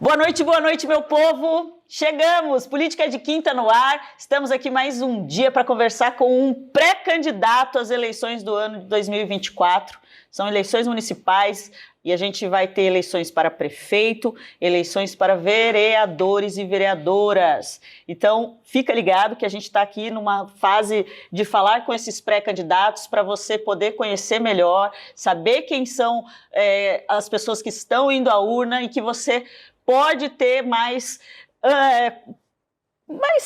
Boa noite, meu povo! Chegamos! Política de Quinta no ar. Estamos aqui mais um dia para conversar com um pré-candidato às eleições do ano de 2024. São eleições municipais e a gente vai ter eleições para prefeito, eleições para vereadores e vereadoras. Então, fica ligado que a gente está aqui numa fase de falar com esses pré-candidatos para você poder conhecer melhor, saber quem são as pessoas que estão indo à urna e que você pode ter mais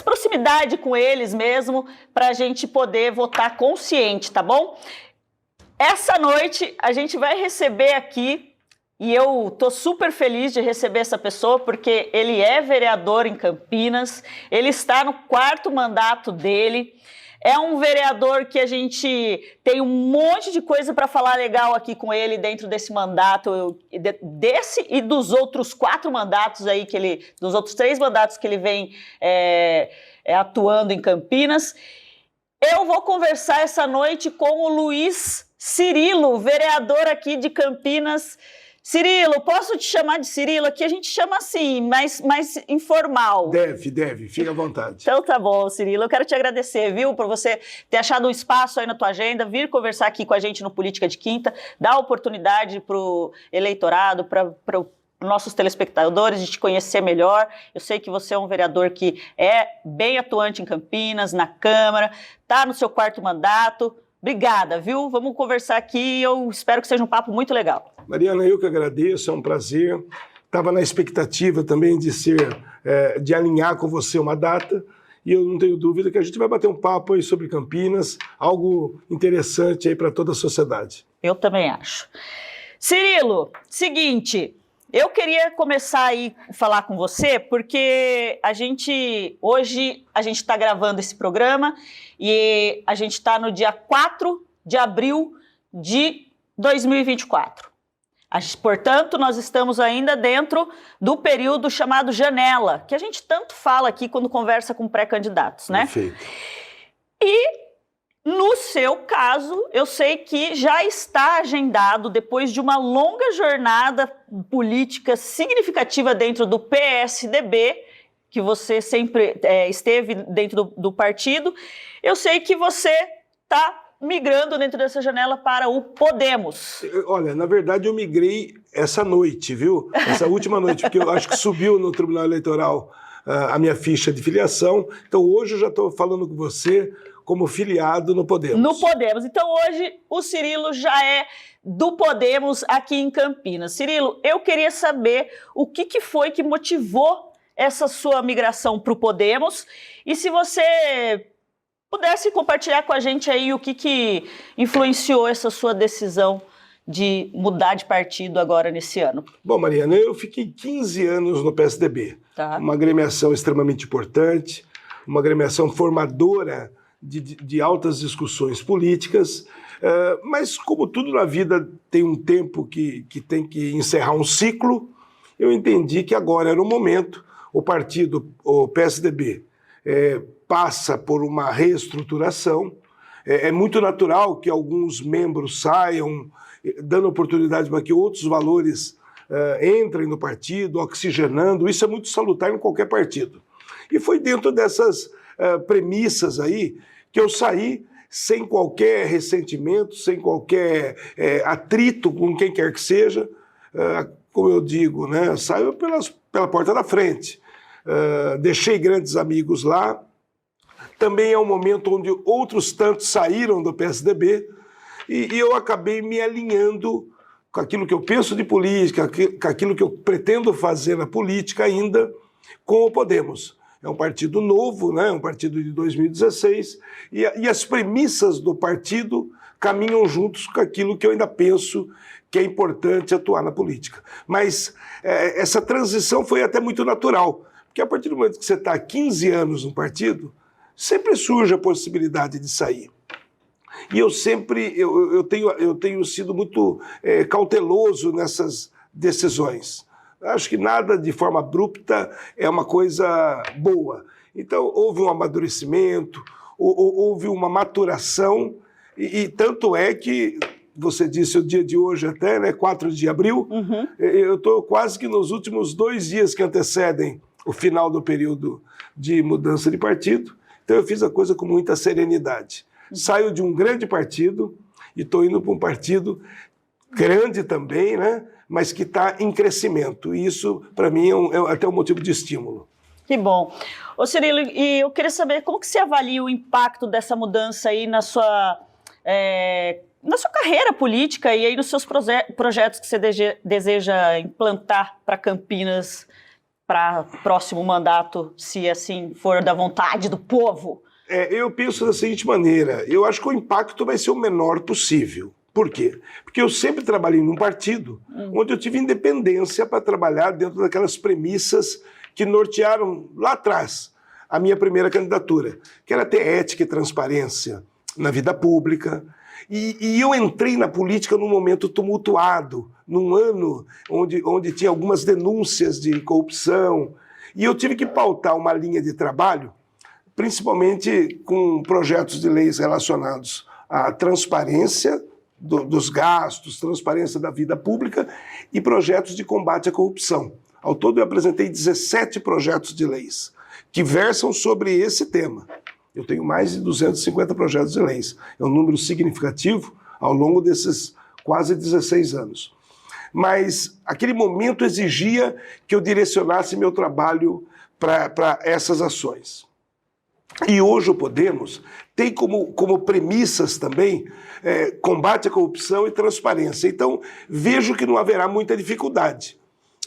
proximidade com eles mesmo, para a gente poder votar consciente, tá bom? Essa noite a gente vai receber aqui, e eu tô super feliz de receber essa pessoa, porque ele é vereador em Campinas, ele está no 4º mandato dele. É um vereador que a gente tem um monte de coisa para falar legal aqui com ele dentro desse mandato, desse e dos outros 4 mandatos aí dos outros 3 mandatos que ele vem atuando em Campinas. Eu vou conversar essa noite com o Luiz Cirilo, vereador aqui de Campinas. Cirilo, posso te chamar de Cirilo? Aqui a gente chama assim, mais informal. Deve, fica à vontade. Então tá bom, Cirilo, eu quero te agradecer, viu, por você ter achado um espaço aí na tua agenda, vir conversar aqui com a gente no Política de Quinta, dar oportunidade pro eleitorado, para nossos telespectadores, de te conhecer melhor. Eu sei que você é um vereador que é bem atuante em Campinas, na Câmara, tá no seu 4º mandato. Obrigada, viu? Vamos conversar aqui, eu espero que seja um papo muito legal. Mariana, eu que agradeço, é um prazer. Estava na expectativa também de alinhar com você uma data, e eu não tenho dúvida que a gente vai bater um papo aí sobre Campinas, algo interessante aí para toda a sociedade. Eu também acho. Cirilo, seguinte, eu queria começar aí a falar com você, porque hoje a gente está gravando esse programa e a gente está no dia 4 de abril de 2024. Portanto, nós estamos ainda dentro do período chamado janela, que a gente tanto fala aqui quando conversa com pré-candidatos, né? Perfeito. E no seu caso, eu sei que já está agendado, depois de uma longa jornada política significativa dentro do PSDB, que você sempre esteve dentro do partido, eu sei que você está migrando dentro dessa janela para o Podemos. Olha, na verdade eu migrei essa noite, viu? Essa última noite, porque eu acho que subiu no Tribunal Eleitoral a minha ficha de filiação, então hoje eu já estou falando com você como filiado no Podemos. No Podemos. Então hoje o Cirilo já é do Podemos aqui em Campinas. Cirilo, eu queria saber o que foi que motivou essa sua migração para o Podemos e se você pudesse compartilhar com a gente aí o que influenciou essa sua decisão de mudar de partido agora nesse ano. Bom, Mariana, eu fiquei 15 anos no PSDB. Tá. Uma agremiação extremamente importante, uma agremiação formadora de altas discussões políticas, mas como tudo na vida tem um tempo que tem que encerrar um ciclo, eu entendi que agora era o momento. O PSDB, passa por uma reestruturação. É muito natural que alguns membros saiam, dando oportunidade para que outros valores entrem no partido, oxigenando. Isso é muito salutar em qualquer partido. E foi dentro dessas premissas aí que eu saí sem qualquer ressentimento, sem qualquer atrito com quem quer que seja. Como eu digo, né, saio pela porta da frente. Deixei grandes amigos lá. Também é um momento onde outros tantos saíram do PSDB e eu acabei me alinhando com aquilo que eu penso de política, com aquilo que eu pretendo fazer na política ainda, com o Podemos. É um partido novo, né? Um partido de 2016, e as premissas do partido caminham juntos com aquilo que eu ainda penso que é importante atuar na política. Mas essa transição foi até muito natural, porque a partir do momento que você está há 15 anos no partido, sempre surge a possibilidade de sair. E eu tenho sido muito cauteloso nessas decisões. Acho que nada de forma abrupta é uma coisa boa. Então, houve um amadurecimento, houve uma maturação, e tanto é que você disse o dia de hoje até, né, 4 de abril, eu estou quase que nos últimos 2 dias que antecedem o final do período de mudança de partido, então eu fiz a coisa com muita serenidade. Saio de um grande partido e estou indo para um partido grande também, né, mas que está em crescimento, e isso para mim é até um motivo de estímulo. Que bom. Ô Cirilo, e eu queria saber como que você avalia o impacto dessa mudança aí na sua carreira política e aí nos seus projetos que você deseja implantar para Campinas para próximo mandato, se assim for da vontade do povo? Eu penso da seguinte maneira, eu acho que o impacto vai ser o menor possível. Por quê? Porque eu sempre trabalhei num partido onde eu tive independência para trabalhar dentro daquelas premissas que nortearam lá atrás a minha primeira candidatura, que era ter ética e transparência na vida pública. E eu entrei na política num momento tumultuado, num ano onde tinha algumas denúncias de corrupção, e eu tive que pautar uma linha de trabalho, principalmente com projetos de leis relacionados à transparência dos gastos, transparência da vida pública e projetos de combate à corrupção. Ao todo, eu apresentei 17 projetos de leis que versam sobre esse tema. Eu tenho mais de 250 projetos de leis. É um número significativo ao longo desses quase 16 anos. Mas aquele momento exigia que eu direcionasse meu trabalho para essas ações. E hoje o Podemos tem como premissas também combate à corrupção e transparência. Então, vejo que não haverá muita dificuldade.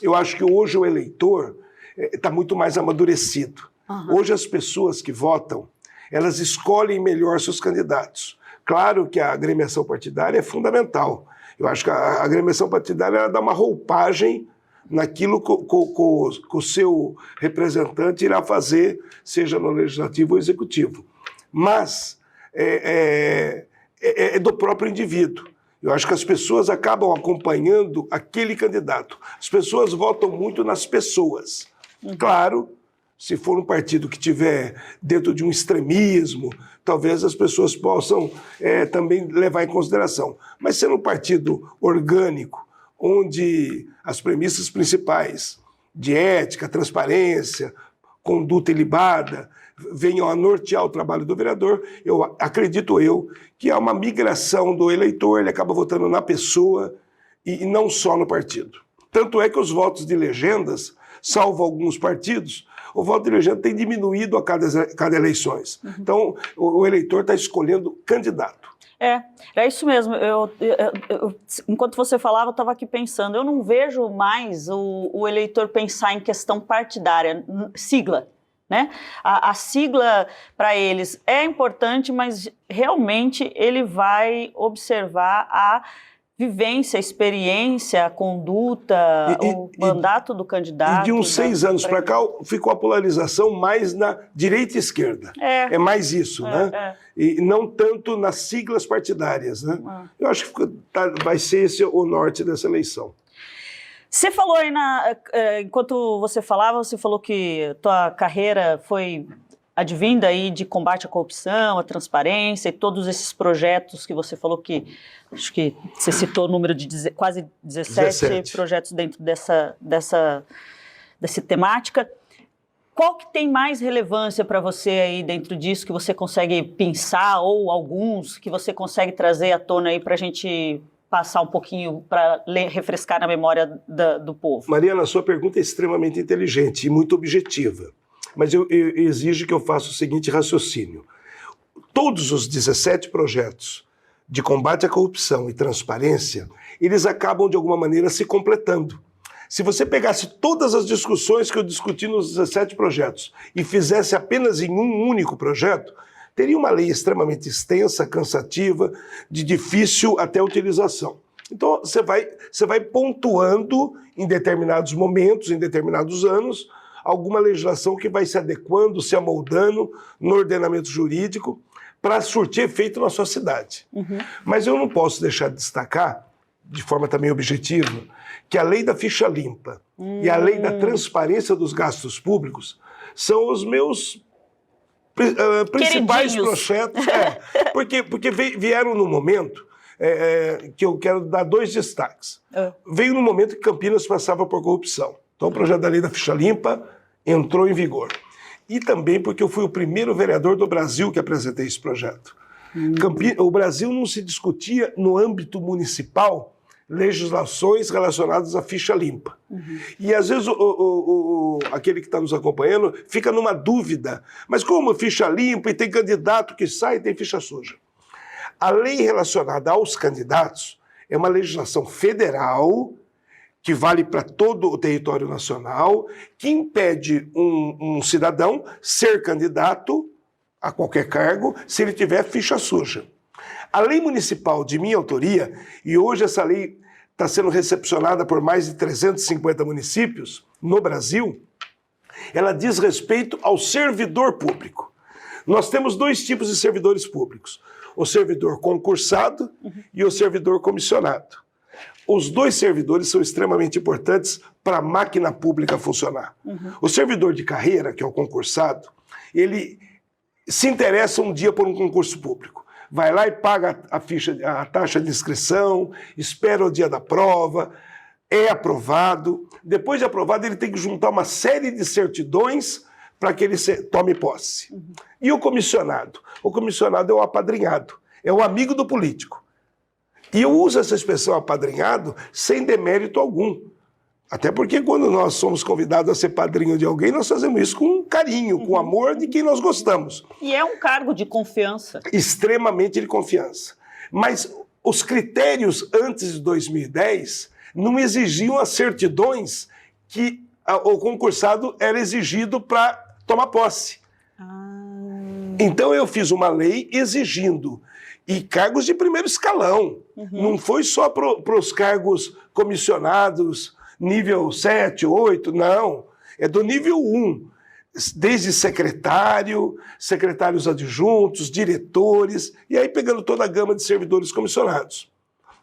Eu acho que hoje o eleitor está muito mais amadurecido. Hoje as pessoas que votam, elas escolhem melhor seus candidatos. Claro que a agremiação partidária é fundamental. Eu acho que a agremiação partidária ela dá uma roupagem naquilo que o seu representante irá fazer, seja no legislativo ou executivo. Mas é do próprio indivíduo. Eu acho que as pessoas acabam acompanhando aquele candidato. As pessoas votam muito nas pessoas. Claro, se for um partido que estiver dentro de um extremismo, talvez as pessoas possam também levar em consideração. Mas sendo um partido orgânico, onde as premissas principais de ética, transparência, conduta ilibada, venham a nortear o trabalho do vereador, acredito que há uma migração do eleitor, ele acaba votando na pessoa e não só no partido. Tanto é que os votos de legendas, salvo alguns partidos, o voto de legenda tem diminuído a cada eleições. Então, o eleitor está escolhendo candidato. É isso mesmo. Enquanto você falava, eu estava aqui pensando, eu não vejo mais o eleitor pensar em questão partidária, sigla. Né? A sigla para eles é importante, mas realmente ele vai observar a vivência, a experiência, a conduta, o mandato do candidato. E de uns 6 anos para cá ficou a polarização mais na direita e esquerda. É mais isso, né? E não tanto nas siglas partidárias, né? Eu acho que vai ser esse o norte dessa eleição. Você falou aí, enquanto você falava, você falou que tua carreira foi advinda aí de combate à corrupção, à transparência e todos esses projetos que você falou que, acho que você citou o número de quase 17 projetos dentro dessa temática. Qual que tem mais relevância para você aí dentro disso que você consegue pensar ou alguns que você consegue trazer à tona aí para a gente passar um pouquinho para refrescar na memória do povo? Mariana, a sua pergunta é extremamente inteligente e muito objetiva, mas eu exijo que eu faça o seguinte raciocínio. Todos os 17 projetos de combate à corrupção e transparência, eles acabam de alguma maneira se completando. Se você pegasse todas as discussões que eu discuti nos 17 projetos e fizesse apenas em um único projeto, teria uma lei extremamente extensa, cansativa, de difícil até utilização. Então, você vai pontuando em determinados momentos, em determinados anos, alguma legislação que vai se adequando, se amoldando no ordenamento jurídico para surtir efeito na sua cidade. Mas eu não posso deixar de destacar, de forma também objetiva, que a lei da ficha limpa e a lei da transparência dos gastos públicos são os meus principais projetos, porque vieram no momento que eu quero dar 2 destaques. Veio no momento que Campinas passava por corrupção. Então o projeto da lei da ficha limpa entrou em vigor. E também porque eu fui o primeiro vereador do Brasil que apresentei esse projeto. O Brasil não se discutia no âmbito municipal legislações relacionadas à ficha limpa. E às vezes aquele que está nos acompanhando fica numa dúvida, mas como ficha limpa e tem candidato que sai e tem ficha suja? A lei relacionada aos candidatos é uma legislação federal que vale para todo o território nacional, que impede um cidadão ser candidato a qualquer cargo se ele tiver ficha suja. A lei municipal de minha autoria, e hoje essa lei está sendo recepcionada por mais de 350 municípios no Brasil, ela diz respeito ao servidor público. Nós temos 2 tipos de servidores públicos, o servidor concursado e o servidor comissionado. Os 2 servidores são extremamente importantes para a máquina pública funcionar. O servidor de carreira, que é o concursado, ele se interessa um dia por um concurso público. Vai lá e paga a taxa de inscrição, espera o dia da prova, é aprovado. Depois de aprovado, ele tem que juntar uma série de certidões para que ele tome posse. E o comissionado? O comissionado é o apadrinhado, é o amigo do político. E eu uso essa expressão apadrinhado sem demérito algum. Até porque quando nós somos convidados a ser padrinho de alguém, nós fazemos isso com carinho, com amor de quem nós gostamos. E é um cargo de confiança. Extremamente de confiança. Mas os critérios antes de 2010 não exigiam as certidões que o concursado era exigido para tomar posse. Então eu fiz uma lei exigindo, e cargos de primeiro escalão. Não foi só para os cargos comissionados, nível 7, 8, não. É do nível 1, desde secretário, secretários adjuntos, diretores, e aí pegando toda a gama de servidores comissionados.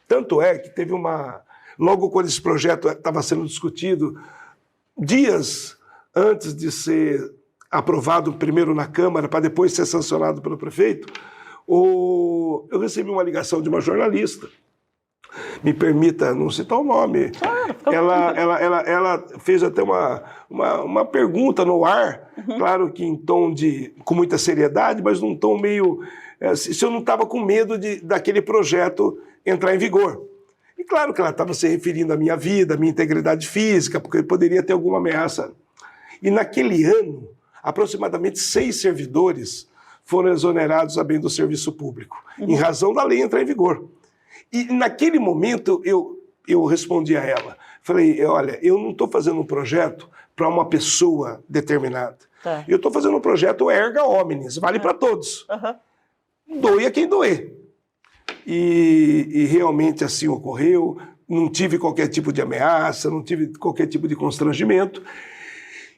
Tanto é que teve logo quando esse projeto estava sendo discutido, dias antes de ser aprovado primeiro na Câmara, para depois ser sancionado pelo prefeito, eu recebi uma ligação de uma jornalista. Me permita não citar o nome. Ela fez até uma pergunta no ar, claro que em tom com muita seriedade, mas num tom meio... se eu não estava com medo daquele projeto entrar em vigor. E claro que ela estava se referindo à minha vida, à minha integridade física, porque poderia ter alguma ameaça. E naquele ano, aproximadamente 6 servidores foram exonerados a bem do serviço público, em razão da lei entrar em vigor. E naquele momento eu respondi a ela, falei, olha, eu não estou fazendo um projeto para uma pessoa determinada. Eu estou fazendo um projeto erga omnes, vale para todos. Doe a quem doer. E realmente assim ocorreu, não tive qualquer tipo de ameaça, não tive qualquer tipo de constrangimento.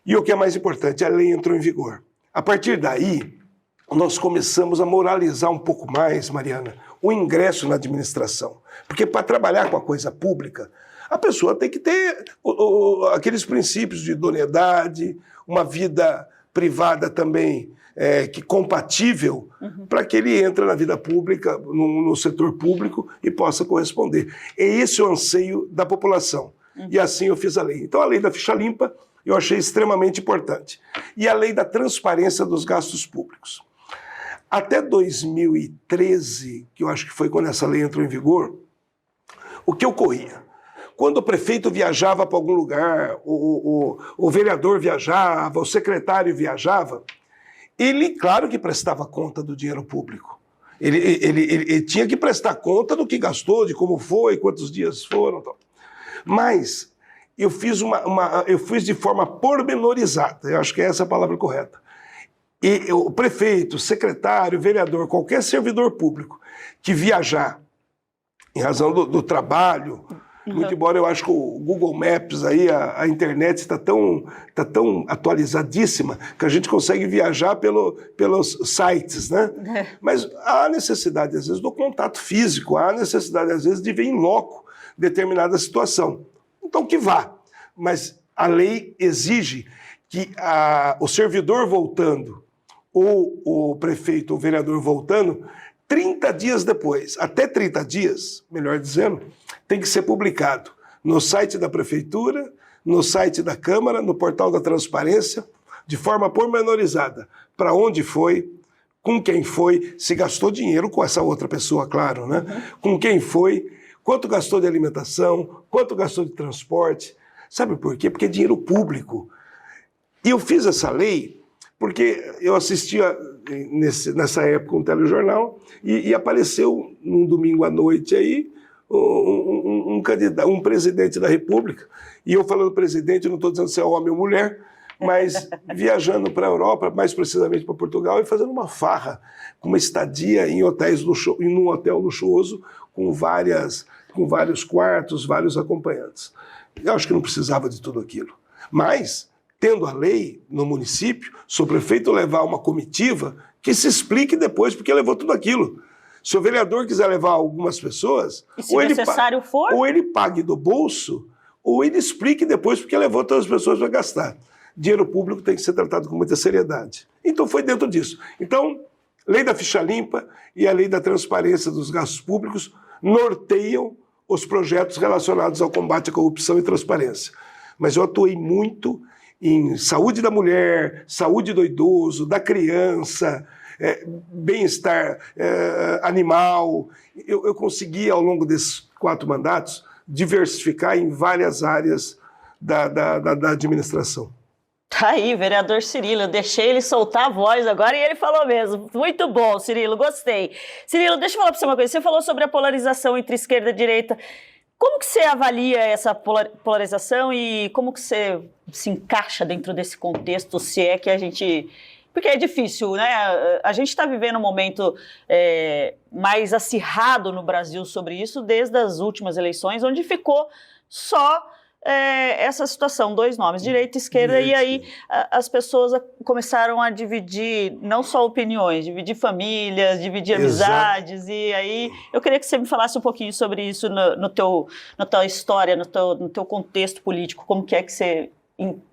E o que é mais importante, a lei entrou em vigor. A partir daí, nós começamos a moralizar um pouco mais, Mariana, o ingresso na administração. Porque para trabalhar com a coisa pública, a pessoa tem que ter aqueles princípios de idoneidade, uma vida privada também compatível, para que ele entre na vida pública, no setor público e possa corresponder. É esse o anseio da população. E assim eu fiz a lei. Então a lei da ficha limpa eu achei extremamente importante. E a lei da transparência dos gastos públicos. Até 2013, que eu acho que foi quando essa lei entrou em vigor, o que ocorria? Quando o prefeito viajava para algum lugar, o vereador viajava, o secretário viajava, ele, claro que prestava conta do dinheiro público. Ele tinha que prestar conta do que gastou, de como foi, quantos dias foram. Tal. Mas eu fiz de forma pormenorizada, eu acho que é essa a palavra correta. E o prefeito, secretário, vereador, qualquer servidor público que viajar em razão do trabalho, muito embora eu acho que o Google Maps, aí, a internet está tão atualizadíssima que a gente consegue viajar pelos sites, né? Mas há necessidade, às vezes, do contato físico, há necessidade, às vezes, de ver em loco determinada situação. Então, que vá. Mas a lei exige que o servidor voltando, ou o prefeito ou o vereador voltando, 30 dias depois, até 30 dias, melhor dizendo, tem que ser publicado no site da Prefeitura, no site da Câmara, no portal da Transparência, de forma pormenorizada, para onde foi, com quem foi, se gastou dinheiro com essa outra pessoa, claro, né? Com quem foi, quanto gastou de alimentação, quanto gastou de transporte. Sabe por quê? Porque é dinheiro público. E eu fiz essa lei porque eu assistia nessa época um telejornal e apareceu num domingo à noite aí um presidente da República. E eu falando presidente, não estou dizendo se é homem ou mulher, mas viajando para a Europa, mais precisamente para Portugal, e fazendo uma farra, com uma estadia em num hotel luxuoso, com vários quartos, vários acompanhantes. Eu acho que não precisava de tudo aquilo. Mas, tendo a lei no município, se o prefeito levar uma comitiva, que se explique depois porque levou tudo aquilo. Se o vereador quiser levar algumas pessoas, e se necessário for, ou ele pague do bolso, ou ele explique depois porque levou todas as pessoas para gastar. Dinheiro público tem que ser tratado com muita seriedade. Então foi dentro disso. Então, lei da ficha limpa e a lei da transparência dos gastos públicos norteiam os projetos relacionados ao combate à corrupção e transparência. Mas eu atuei muito em saúde da mulher, saúde do idoso, da criança, bem-estar animal. Eu consegui, ao longo desses 4 mandatos, diversificar em várias áreas da administração. Tá aí, vereador Cirilo, eu deixei ele soltar a voz agora e ele falou mesmo. Muito bom, Cirilo, gostei. Cirilo, deixa eu falar para você uma coisa. Você falou sobre a polarização entre esquerda e direita. Como que você avalia essa polarização e como que você se encaixa dentro desse contexto, se é que a gente... Porque é difícil, né? A gente está vivendo um momento mais acirrado no Brasil sobre isso desde as últimas eleições, onde ficou só essa situação, 2 nomes, direita e esquerda, e aí as pessoas começaram a dividir não só opiniões, dividir famílias, dividir amizades, e aí eu queria que você me falasse um pouquinho sobre isso na tua história, no teu contexto político, como que é que você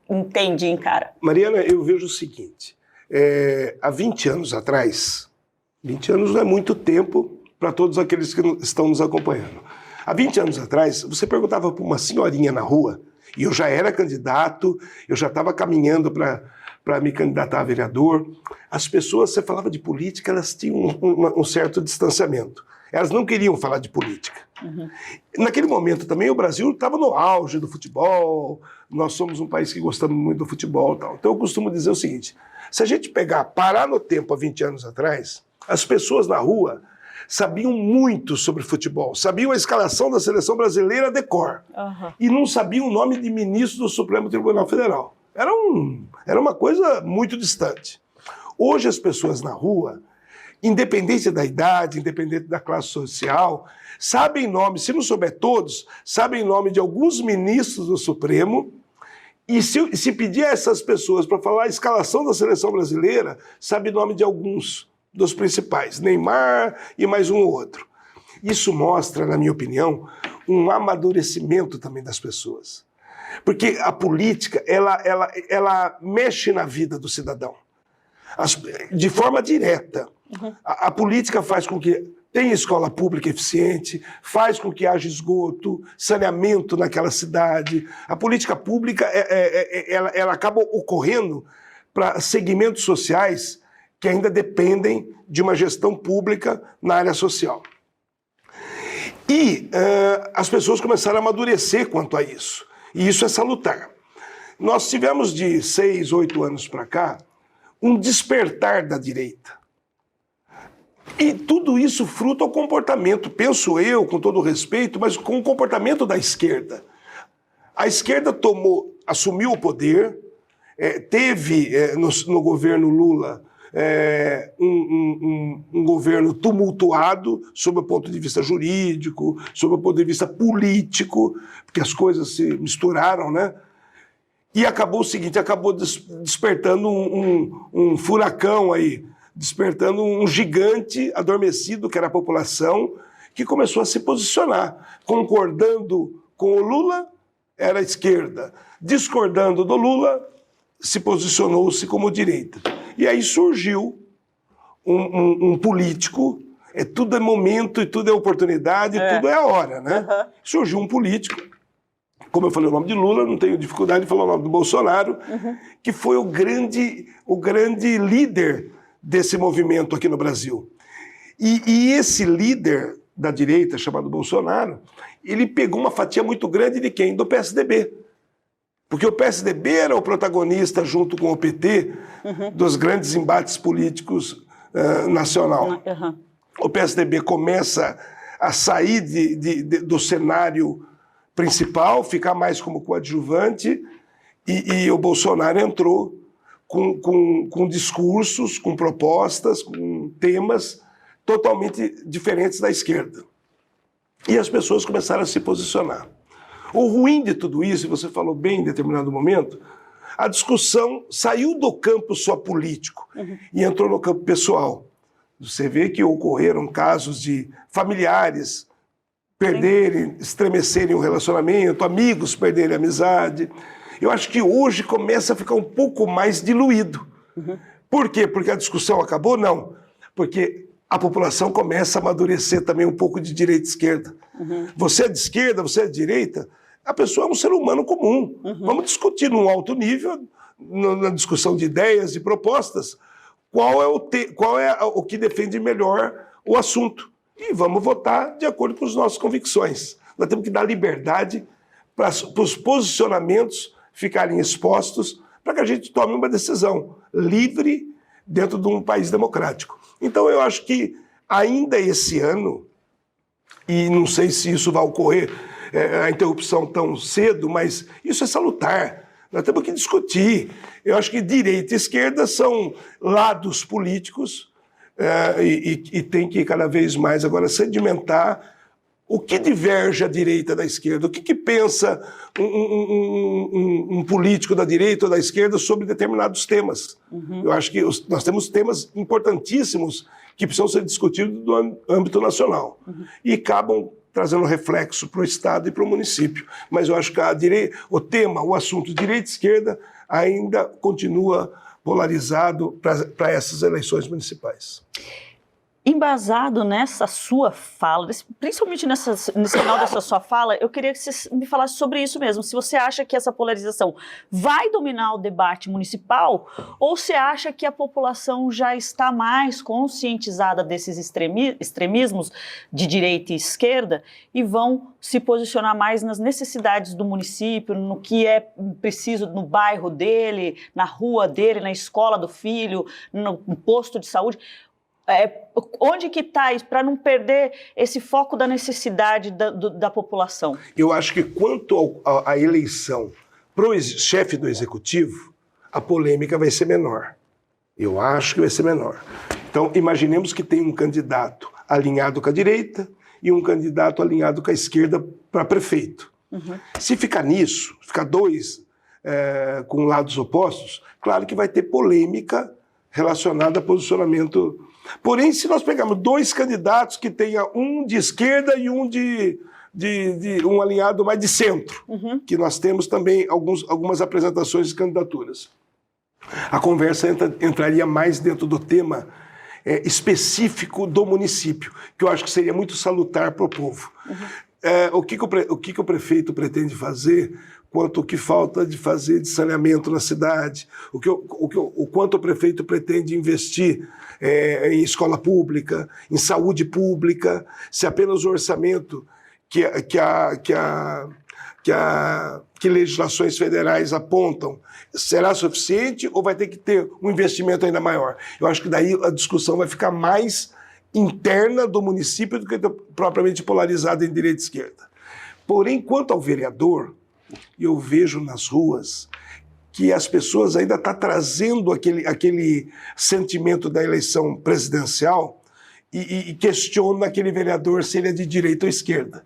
entende e encara? Mariana, eu vejo o seguinte, há 20 anos atrás, 20 anos não é muito tempo para todos aqueles que estão nos acompanhando. Há 20 anos atrás, você perguntava para uma senhorinha na rua, e eu já era candidato, eu já estava caminhando para me candidatar a vereador. As pessoas, você falava de política, elas tinham um certo distanciamento. Elas não queriam falar de política. Uhum. Naquele momento também o Brasil estava no auge do futebol, nós somos um país que gostamos muito do futebol e tal. Então eu costumo dizer o seguinte, se a gente parar no tempo há 20 anos atrás, as pessoas na rua sabiam muito sobre futebol, sabiam a escalação da seleção brasileira de cor, e não sabiam o nome de ministro do Supremo Tribunal Federal. Era uma coisa muito distante. Hoje as pessoas na rua, independente da idade, independente da classe social, sabem nome, se não souber todos, sabem nome de alguns ministros do Supremo, e se pedir a essas pessoas para falar a escalação da seleção brasileira, sabe o nome de alguns dos principais, Neymar e mais um ou outro. Isso mostra, na minha opinião, um amadurecimento também das pessoas. Porque a política, ela mexe na vida do cidadão, de forma direta. Uhum. A política faz com que tenha escola pública eficiente, faz com que haja esgoto, saneamento naquela cidade. A política pública ela acaba ocorrendo para segmentos sociais que ainda dependem de uma gestão pública na área social. E as pessoas começaram a amadurecer quanto a isso. E isso é salutar. Nós tivemos de 6, 8 anos para cá um despertar da direita. E tudo isso fruto ao comportamento, penso eu, com todo respeito, mas com o comportamento da esquerda. A esquerda assumiu o poder, teve no governo Lula um governo tumultuado sob o ponto de vista jurídico, sob o ponto de vista político, porque as coisas se misturaram, né? E acabou o seguinte, acabou despertando um furacão aí, despertando um gigante adormecido, que era a população, que começou a se posicionar. Concordando com o Lula, era a esquerda. Discordando do Lula, se posicionou-se como direita. E aí surgiu um político Tudo é momento, e tudo é oportunidade, tudo é a hora, né? Uhum. Surgiu um político, como eu falei o nome de Lula, não tenho dificuldade de falar o nome do Bolsonaro, que foi o grande líder desse movimento aqui no Brasil. E esse líder da direita, chamado Bolsonaro, ele pegou uma fatia muito grande de quem? Do PSDB. Porque o PSDB era o protagonista, junto com o PT, dos grandes embates políticos nacional. O PSDB começa a sair do cenário principal, ficar mais como coadjuvante, e o Bolsonaro entrou com discursos, com propostas, com temas totalmente diferentes da esquerda. E as pessoas começaram a se posicionar. O ruim de tudo isso, você falou bem em determinado momento, a discussão saiu do campo só político e entrou no campo pessoal. Você vê que ocorreram casos de familiares perderem, estremecerem o relacionamento, amigos perderem a amizade. Eu acho que hoje começa a ficar um pouco mais diluído. Por quê? Porque a discussão acabou? Não. Porque a população começa a amadurecer também um pouco de direita e esquerda. Você é de esquerda, você é de direita, a pessoa é um ser humano comum. Vamos discutir num alto nível, na discussão de ideias e propostas, qual é o que defende melhor o assunto. E vamos votar de acordo com as nossas convicções. Nós temos que dar liberdade para os posicionamentos ficarem expostos para que a gente tome uma decisão livre dentro de um país democrático. Então eu acho que ainda esse ano, e não sei se isso vai ocorrer, a interrupção tão cedo, mas isso é salutar. Nós temos que discutir. Eu acho que direita e esquerda são lados políticos e tem que cada vez mais agora sedimentar o que diverge a direita da esquerda, o que pensa um político da direita ou da esquerda sobre determinados temas. Eu acho que nós temos temas importantíssimos que precisam ser discutidos no âmbito nacional e acabam trazendo reflexo para o Estado e para o município. Mas eu acho que o assunto direita e esquerda ainda continua polarizado para essas eleições municipais. Embasado nessa sua fala, principalmente nesse final dessa sua fala, eu queria que você me falasse sobre isso mesmo. Se você acha que essa polarização vai dominar o debate municipal ou você acha que a população já está mais conscientizada desses extremismos de direita e esquerda e vão se posicionar mais nas necessidades do município, no que é preciso no bairro dele, na rua dele, na escola do filho, no posto de saúde? Onde que está isso, para não perder esse foco da necessidade da população? Eu acho que quanto à eleição para o chefe do executivo, a polêmica vai ser menor. Eu acho que vai ser menor. Então, imaginemos que tem um candidato alinhado com a direita e um candidato alinhado com a esquerda para prefeito. Se ficar nisso, ficar dois com lados opostos, claro que vai ter polêmica relacionada a posicionamento. Porém, se nós pegarmos dois candidatos que tenha um de esquerda e um um alinhado mais de centro, que nós temos também algumas apresentações de candidaturas, a conversa entraria mais dentro do tema específico do município, que eu acho que seria muito salutar para o povo. O que o prefeito pretende fazer quanto o que falta de fazer de saneamento na cidade, o quanto o prefeito pretende investir em escola pública, em saúde pública, se apenas o orçamento que legislações federais apontam será suficiente ou vai ter que ter um investimento ainda maior? Eu acho que daí a discussão vai ficar mais interna do município do que propriamente polarizada em direita e esquerda. Porém, quanto ao vereador, eu vejo nas ruas que as pessoas ainda estão trazendo aquele sentimento da eleição presidencial e questionam aquele vereador se ele é de direita ou esquerda.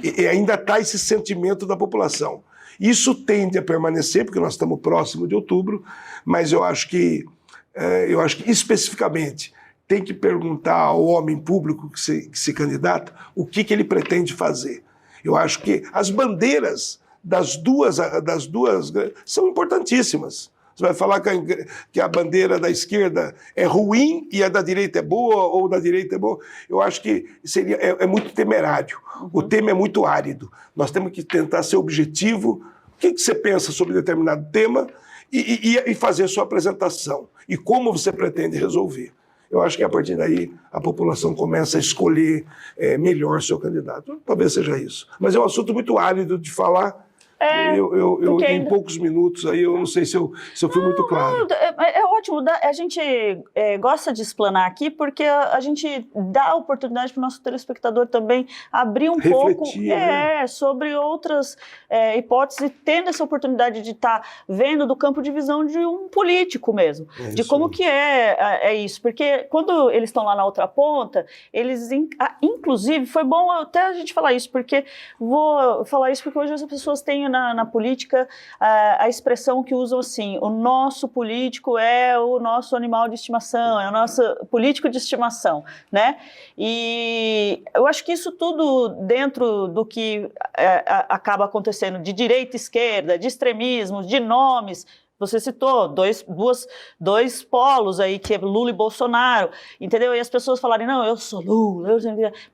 E ainda está esse sentimento da população. Isso tende a permanecer, porque nós estamos próximo de outubro, mas eu acho que especificamente tem que perguntar ao homem público que se candidata o que ele pretende fazer. Eu acho que as bandeiras das duas são importantíssimas. Você vai falar que a bandeira da esquerda é ruim e a da direita é boa, ou da direita é boa. Eu acho que é muito temerário. O tema é muito árido. Nós temos que tentar ser objetivo. O que você pensa sobre determinado tema e fazer a sua apresentação. E como você pretende resolver. Eu acho que a partir daí a população começa a escolher melhor seu candidato. Talvez seja isso. Mas é um assunto muito árido de falar. Em poucos minutos, aí eu não sei se eu fui muito claro. É ótimo, a gente gosta de explanar aqui porque a gente dá a oportunidade para o nosso telespectador também abrir um pouco sobre outras hipóteses, tendo essa oportunidade de estar vendo do campo de visão de um político mesmo, de como que é isso, porque quando eles estão lá na outra ponta, eles, inclusive, foi bom até a gente falar isso, porque vou falar isso porque hoje as pessoas têm na política a expressão que usam assim: o nosso político é o nosso animal de estimação, é o nosso político de estimação, né? E eu acho que isso tudo dentro do que acaba acontecendo de direita e esquerda, de extremismos, de nomes. Você citou dois polos aí, que é Lula e Bolsonaro, entendeu? E as pessoas falarem, não, eu sou Lula.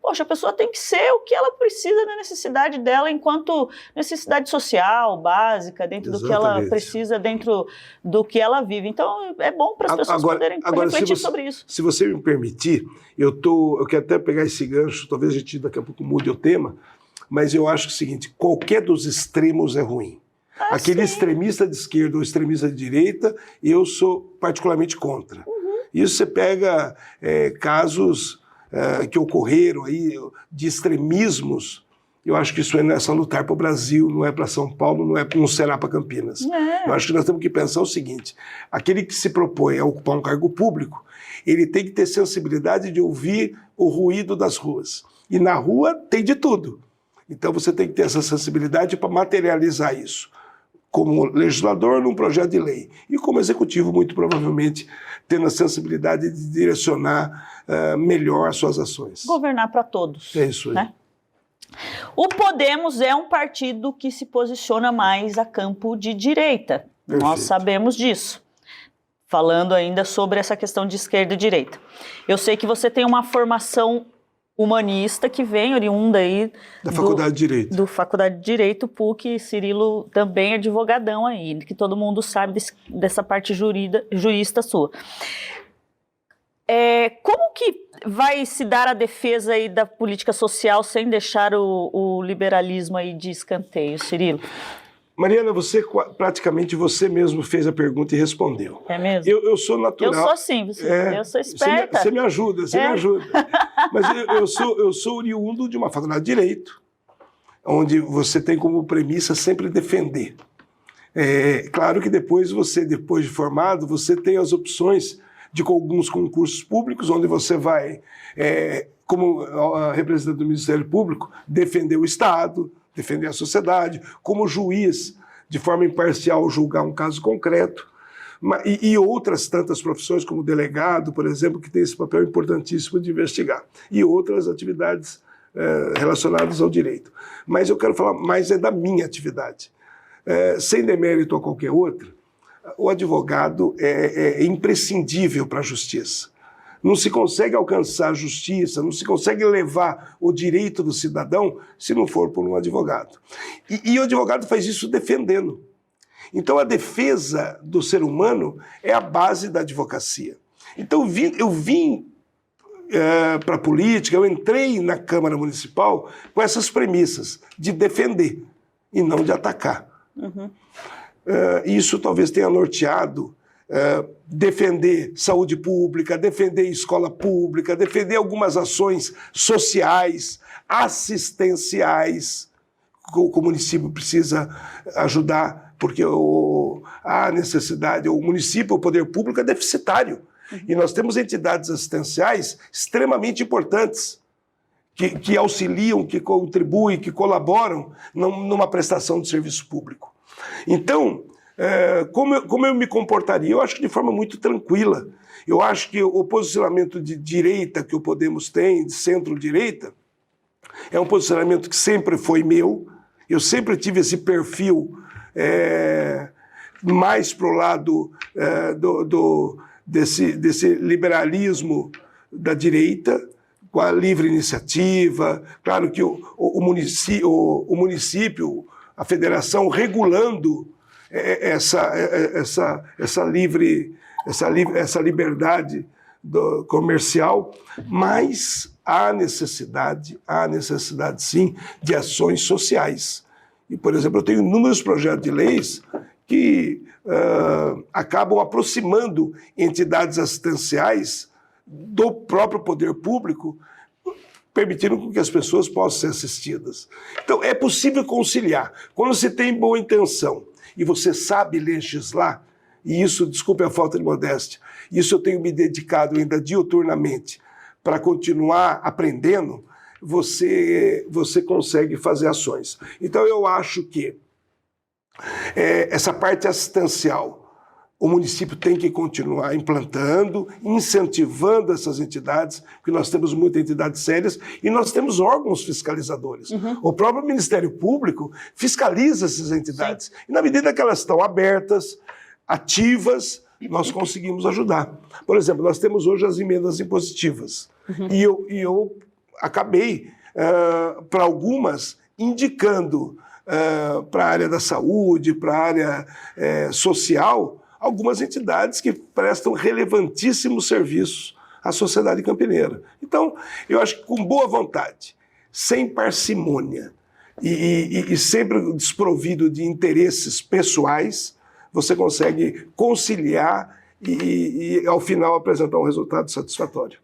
Poxa, a pessoa tem que ser o que ela precisa na necessidade dela enquanto necessidade social, básica, dentro do que ela precisa, dentro do que ela vive. Então, é bom para as pessoas poderem refletir sobre isso. Se você me permitir, eu quero até pegar esse gancho, talvez a gente daqui a pouco mude o tema, mas eu acho que é o seguinte, qualquer dos extremos é ruim. Aquele extremista de esquerda ou extremista de direita, eu sou particularmente contra. Isso você pega casos que ocorreram aí de extremismos. Eu acho que isso é salutar para o Brasil, não é para São Paulo, não será para Campinas. Eu acho que nós temos que pensar o seguinte: aquele que se propõe a ocupar um cargo público, ele tem que ter sensibilidade de ouvir o ruído das ruas. E na rua tem de tudo. Então você tem que ter essa sensibilidade para materializar isso. Como legislador num projeto de lei e como executivo, muito provavelmente, tendo a sensibilidade de direcionar melhor as suas ações. Governar para todos. É isso aí. Né? O Podemos é um partido que se posiciona mais a campo de direita. Perfeito. Nós sabemos disso. Falando ainda sobre essa questão de esquerda e direita. Eu sei que você tem uma formação humanista que vem oriunda aí da Faculdade de Direito. Do Faculdade de Direito, PUC, Cirilo também é advogadão aí, que todo mundo sabe dessa parte jurista sua. Como que vai se dar a defesa aí da política social sem deixar o liberalismo aí de escanteio, Cirilo? Mariana, praticamente você mesmo fez a pergunta e respondeu. É mesmo? Eu sou natural. Eu sou assim, eu sou esperta. Você me ajuda, me ajuda. Mas eu sou oriundo de uma faculdade de Direito, onde você tem como premissa sempre defender. Claro que depois de formado, você tem as opções de alguns concursos públicos, onde você vai, como representante do Ministério Público, defender o Estado, defender a sociedade, como juiz, de forma imparcial, julgar um caso concreto, e outras tantas profissões, como delegado, por exemplo, que tem esse papel importantíssimo de investigar, e outras atividades relacionadas ao direito. Mas eu quero falar mais da minha atividade. Sem demérito a qualquer outra, o advogado é imprescindível para a justiça. Não se consegue alcançar a justiça, não se consegue levar o direito do cidadão se não for por um advogado. E o advogado faz isso defendendo. Então a defesa do ser humano é a base da advocacia. Então eu vim para a política, eu entrei na Câmara Municipal com essas premissas de defender e não de atacar. Isso talvez tenha norteado defender saúde pública, defender escola pública, defender algumas ações sociais, assistenciais, que o município precisa ajudar, porque há necessidade, o município, o poder público é deficitário. E nós temos entidades assistenciais extremamente importantes, que auxiliam, que contribuem, que colaboram numa prestação de serviço público. Então, como eu me comportaria? Eu acho que de forma muito tranquila. Eu acho que o posicionamento de direita que o Podemos tem, de centro-direita, é um posicionamento que sempre foi meu. Eu sempre tive esse perfil mais para o lado desse liberalismo da direita, com a livre iniciativa. Claro que o município, a federação, regulando essa liberdade comercial, mas há necessidade sim, de ações sociais. E, por exemplo, eu tenho inúmeros projetos de leis que acabam aproximando entidades assistenciais do próprio poder público, permitindo que as pessoas possam ser assistidas. Então, é possível conciliar. Quando você tem boa intenção e você sabe legislar, e isso, desculpe a falta de modéstia, isso eu tenho me dedicado ainda diuturnamente para continuar aprendendo, você consegue fazer ações. Então, eu acho que essa parte assistencial, o município tem que continuar implantando, incentivando essas entidades, porque nós temos muitas entidades sérias e nós temos órgãos fiscalizadores. O próprio Ministério Público fiscaliza essas entidades. Sim. E na medida que elas estão abertas, ativas, nós conseguimos ajudar. Por exemplo, nós temos hoje as emendas impositivas. E eu acabei, para algumas, indicando para a área da saúde, para a área social, algumas entidades que prestam relevantíssimos serviços à sociedade campineira. Então, eu acho que com boa vontade, sem parcimônia e sempre desprovido de interesses pessoais, você consegue conciliar e ao final, apresentar um resultado satisfatório.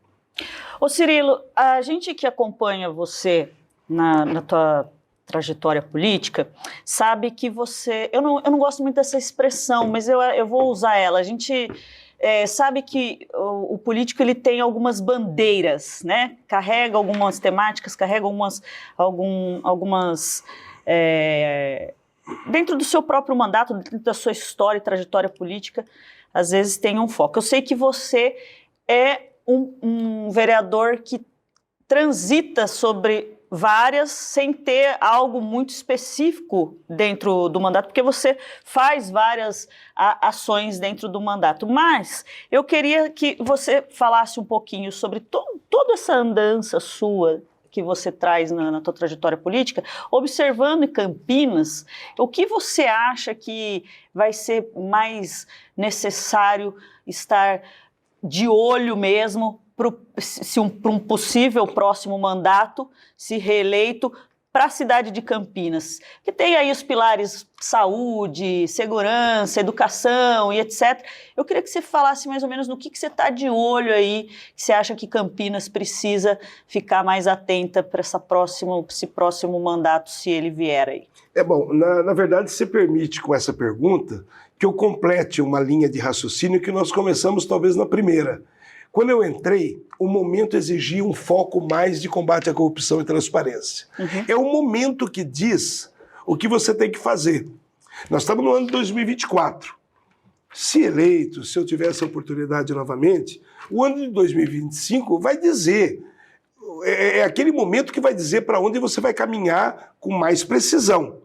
Ô Cirilo, a gente que acompanha você na tua trajetória política, sabe que você... Eu não gosto muito dessa expressão, mas eu vou usar ela. A gente sabe que o político ele tem algumas bandeiras, né? Carrega algumas temáticas, carrega algumas dentro do seu próprio mandato, dentro da sua história e trajetória política, às vezes tem um foco. Eu sei que você é um vereador que transita sobre várias, sem ter algo muito específico dentro do mandato, porque você faz várias ações dentro do mandato. Mas eu queria que você falasse um pouquinho sobre toda essa andança sua que você traz na tua trajetória política, observando em Campinas, o que você acha que vai ser mais necessário estar de olho mesmo para um possível próximo mandato, se reeleito, para a cidade de Campinas, que tem aí os pilares saúde, segurança, educação e etc. Eu queria que você falasse mais ou menos no que você está de olho aí, que você acha que Campinas precisa ficar mais atenta para esse próximo mandato, se ele vier aí. Bom, na verdade, você permite com essa pergunta que eu complete uma linha de raciocínio que nós começamos talvez na primeira. Quando eu entrei, o momento exigia um foco mais de combate à corrupção e transparência. É o momento que diz o que você tem que fazer. Nós estamos no ano de 2024. Se eleito, se eu tiver essa oportunidade novamente, o ano de 2025 vai dizer, é aquele momento que vai dizer para onde você vai caminhar com mais precisão.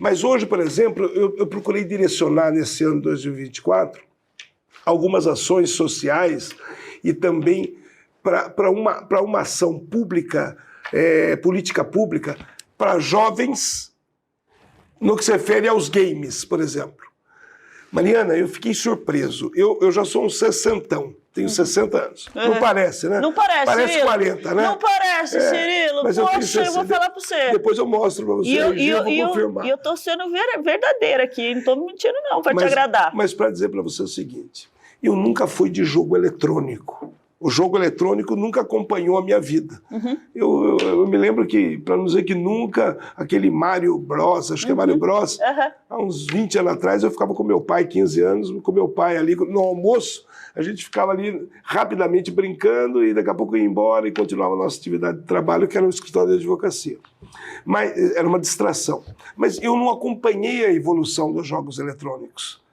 Mas hoje, por exemplo, eu procurei direcionar nesse ano de 2024 algumas ações sociais e também para uma ação pública, política pública, para jovens, no que se refere aos games, por exemplo. Mariana, eu fiquei surpreso. Eu já sou um sessentão, tenho 60 anos. Não parece, né? Não parece, parece Cirilo. 40, né? Não parece, Cirilo. Mas Poxa, eu vou falar para você. Depois eu mostro para você, eu vou confirmar. E eu estou sendo verdadeira aqui, não estou mentindo não, para te agradar. Mas para dizer para você o seguinte, eu nunca fui de jogo eletrônico. O jogo eletrônico nunca acompanhou a minha vida. Eu me lembro que, para não dizer que nunca, aquele Mario Bros, acho que é Mario Bros, há uns 20 anos atrás, eu ficava com meu pai, 15 anos, com meu pai ali, no almoço, a gente ficava ali rapidamente brincando e daqui a pouco ia embora e continuava a nossa atividade de trabalho, que era um escritório de advocacia. Mas era uma distração. Mas eu não acompanhei a evolução dos jogos eletrônicos.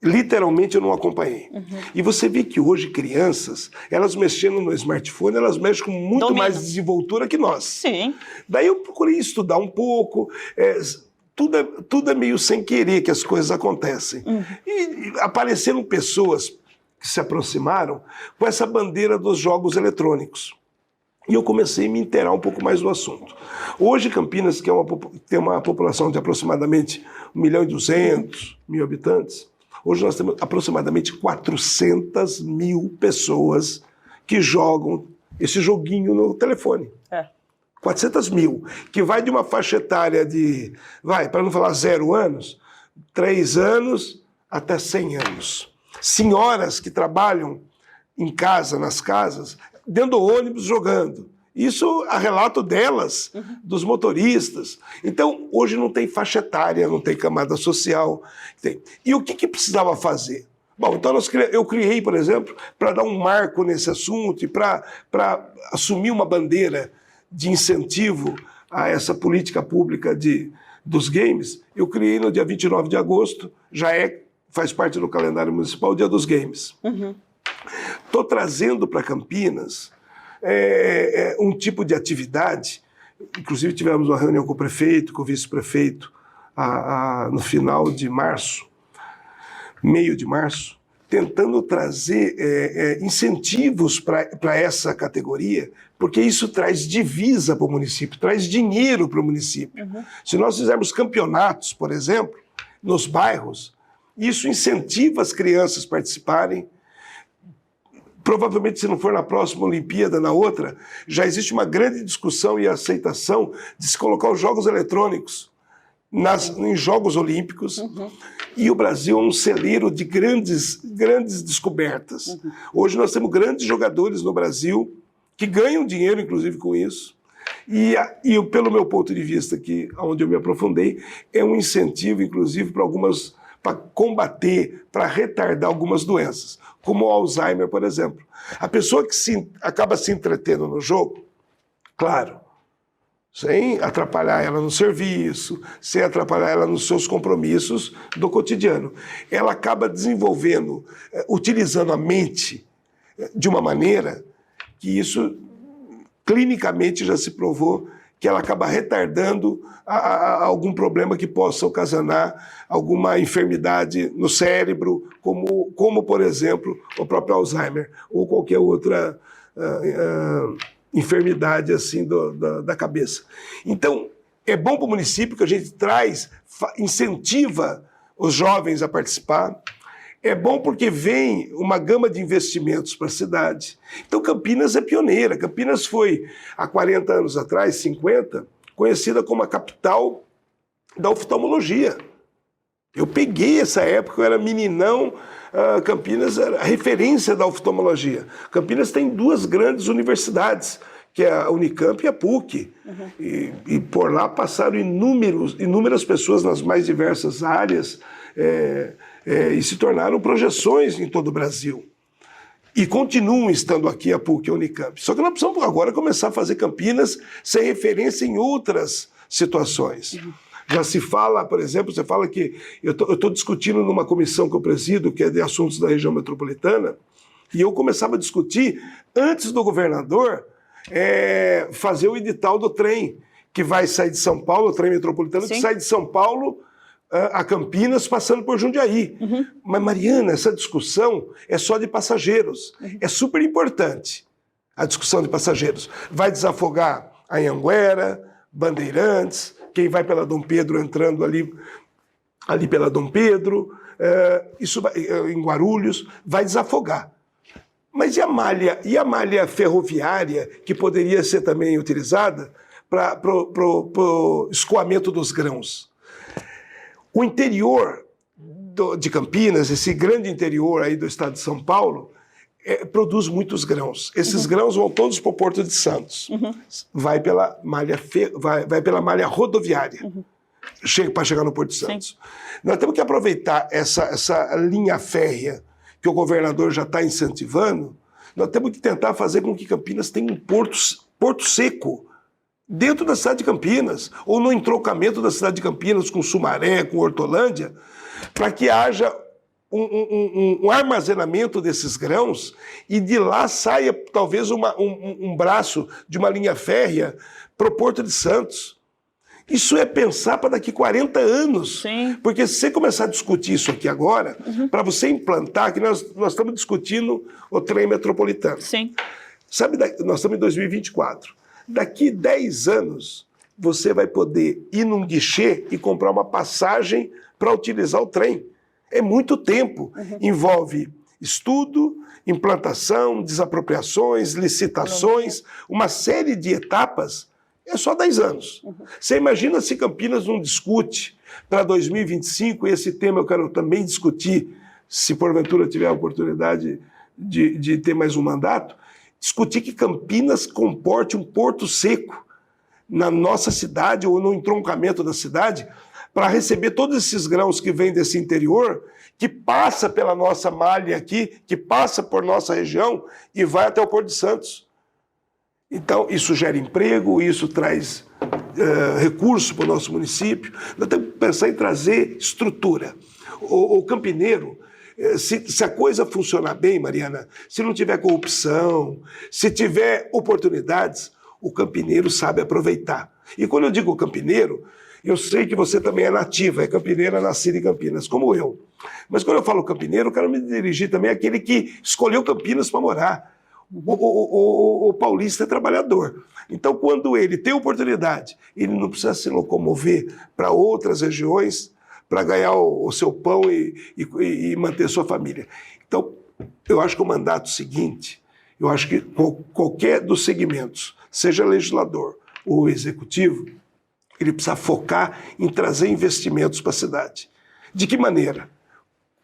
Literalmente eu não acompanhei. E você vê que hoje crianças, elas mexendo no smartphone, elas mexem com muito mais desenvoltura que nós. Sim. Daí eu procurei estudar um pouco, tudo é meio sem querer que as coisas acontecem. E apareceram pessoas que se aproximaram com essa bandeira dos jogos eletrônicos. E eu comecei a me inteirar um pouco mais do assunto. Hoje, Campinas, que tem uma população de aproximadamente 1.200.000 habitantes, hoje nós temos aproximadamente 400 mil pessoas que jogam esse joguinho no telefone. 400 mil, que vai de uma faixa etária de, para não falar 0 anos, 3 anos até 100 anos. Senhoras que trabalham em casa, nas casas, dentro do ônibus jogando. Isso a relato delas, dos motoristas. Então, hoje não tem faixa etária, não tem camada social. E o que precisava fazer? Bom, então eu criei, por exemplo, para dar um marco nesse assunto e para assumir uma bandeira de incentivo a essa política pública dos games, eu criei no dia 29 de agosto, faz parte do calendário municipal, o Dia dos Games. Estou trazendo para Campinas um tipo de atividade, inclusive tivemos uma reunião com o prefeito, com o vice-prefeito, no final de março, meio de março, tentando trazer incentivos para essa categoria, porque isso traz divisa para o município, traz dinheiro para o município. Se nós fizermos campeonatos, por exemplo, nos bairros, isso incentiva as crianças a participarem. Provavelmente, se não for na próxima Olimpíada, na outra, já existe uma grande discussão e aceitação de se colocar os jogos eletrônicos em Jogos Olímpicos. E o Brasil é um celeiro de grandes descobertas. Hoje nós temos grandes jogadores no Brasil que ganham dinheiro, inclusive, com isso. E pelo meu ponto de vista, onde eu me aprofundei, é um incentivo, inclusive, para combater, para retardar algumas doenças, como o Alzheimer, por exemplo. A pessoa que acaba se entretendo no jogo, claro, sem atrapalhar ela no serviço, sem atrapalhar ela nos seus compromissos do cotidiano. Ela acaba desenvolvendo, utilizando a mente de uma maneira que isso, clinicamente, já se provou que ela acaba retardando algum problema que possa ocasionar alguma enfermidade no cérebro, como por exemplo, o próprio Alzheimer ou qualquer outra enfermidade assim da cabeça. Então, é bom para o município que a gente incentiva os jovens a participar. É bom porque vem uma gama de investimentos para a cidade. Então, Campinas é pioneira. Campinas foi, há 40 anos atrás, 50, conhecida como a capital da oftalmologia. Eu peguei essa época, eu era meninão, Campinas era a referência da oftalmologia. Campinas tem 2 grandes universidades, que é a Unicamp e a PUC. E por lá passaram inúmeras pessoas nas mais diversas áreas, e se tornaram projeções em todo o Brasil. E continuam estando aqui a PUC e a Unicamp. Só que nós precisamos agora começar a fazer Campinas ser referência em outras situações. Já se fala, por exemplo, você fala que eu estou discutindo numa comissão que eu presido, que é de assuntos da região metropolitana, e eu começava a discutir, antes do governador, fazer o edital do trem, que vai sair de São Paulo, o trem metropolitano, que sai de São Paulo a Campinas, passando por Jundiaí. Mas, Mariana, essa discussão é só de passageiros. É super importante a discussão de passageiros. Vai desafogar a Anhanguera, Bandeirantes, quem vai pela Dom Pedro entrando ali pela Dom Pedro, em Guarulhos, vai desafogar. Mas e a malha ferroviária, que poderia ser também utilizada para o escoamento dos grãos? O interior de Campinas, esse grande interior aí do estado de São Paulo, produz muitos grãos. Esses grãos vão todos para o Porto de Santos. Vai pela malha rodoviária para chegar no Porto de Santos. Nós temos que aproveitar essa linha férrea que o governador já está incentivando. Nós temos que tentar fazer com que Campinas tenha um porto seco dentro da cidade de Campinas, ou no entroncamento da cidade de Campinas com Sumaré, com Hortolândia, para que haja um armazenamento desses grãos e de lá saia talvez um braço de uma linha férrea para o Porto de Santos. Isso é pensar para daqui 40 anos. Sim. Porque se você começar a discutir isso aqui agora, para você implantar, que nós estamos discutindo o trem metropolitano. Sim. Sabe, nós estamos em 2024. Daqui 10 anos, você vai poder ir num guichê e comprar uma passagem para utilizar o trem. É muito tempo. Envolve estudo, implantação, desapropriações, licitações, uma série de etapas. É só 10 anos. Você imagina se Campinas não discute para 2025, e esse tema eu quero também discutir, se porventura tiver a oportunidade de ter mais um mandato, discutir que Campinas comporte um porto seco na nossa cidade ou no entroncamento da cidade para receber todos esses grãos que vêm desse interior, que passa pela nossa malha aqui, que passa por nossa região e vai até o Porto de Santos. Então, isso gera emprego, isso traz recurso para o nosso município. Nós temos que pensar em trazer estrutura. O campineiro, se a coisa funcionar bem, Mariana, se não tiver corrupção, se tiver oportunidades, o campineiro sabe aproveitar. E quando eu digo campineiro, eu sei que você também é nativa, é campineira, nascida em Campinas, como eu. Mas quando eu falo campineiro, eu quero me dirigir também àquele que escolheu Campinas para morar. O paulista é trabalhador. Então, quando ele tem oportunidade, ele não precisa se locomover para outras regiões para ganhar o seu pão e manter sua família. Então, eu acho que o mandato seguinte, eu acho que qualquer dos segmentos, seja legislador ou executivo, ele precisa focar em trazer investimentos para a cidade. De que maneira?